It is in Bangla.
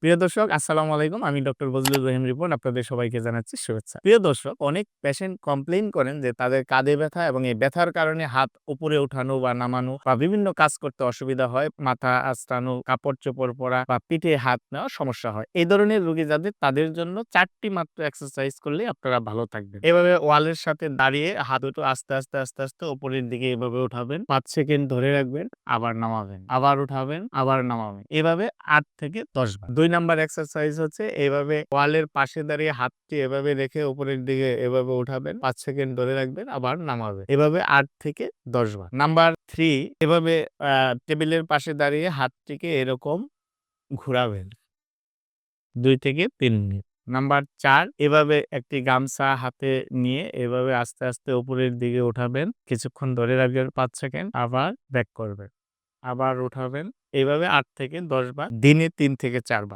প্রিয় দর্শক, আসসালামু আলাইকুম। আমি ডক্টর বজলুর রহিম রিপন। আপনাদের সবাইকে জানাচ্ছি শুভেচ্ছা। প্রিয় দর্শক, অনেক পেশেন্ট কমপ্লেইন করেন যে তাদের কাঁধে ব্যথা এবং এই ব্যথার কারণে হাত উপরে উঠানো বা নামানো বা বিভিন্ন কাজ করতে অসুবিধা হয়। মাথা আঁচড়ানো, কাপড়-চোপড় পরা বা পিঠে হাত নেওয়া সমস্যা হয়। এই ধরনের রোগী যাদের তাদের জন্য ৪ টি মাত্র এক্সারসাইজ করলেই আপনারা ভালো থাকবেন। এভাবে ওয়ালের সাথে দাঁড়িয়ে হাত দুটো আস্তে, আস্তে উপরের দিকে এভাবে উঠাবেন। ৫ সেকেন্ড ধরে রাখবেন, আবার নামাবেন। আবার উঠাবেন, আবার নামাবেন। এভাবে ৮ থেকে ১০ বার। ২ নাম্বার এক্সারসাইজ হচ্ছে এভাবে ওয়ালের পাশে দাঁড়িয়ে হাতটি এভাবে রেখে উপরের দিকে এভাবে উঠাবেন। ৫ সেকেন্ড ধরে রাখবেন, আবার নামাবেন। এভাবে ৮ থেকে ১০ বার। নাম্বার ৩ এভাবে আ টেবিলের পাশে দাঁড়িয়ে হাতটিকে এরকম ঘুরাবেন। ২ থেকে ৩ মিনিট। নাম্বার ৪ এভাবে একটি গামছা হাতে নিয়ে এভাবে আস্তে, উপরের দিকে উঠাবেন। কিছুক্ষণ ধরে রাখবেন ৫ সেকেন্ড, আবার ব্যাক করবেন। আবার উঠাবেন। এভাবে ৮ থেকে ১০ বার, দিনে ৩ থেকে ৪ বার।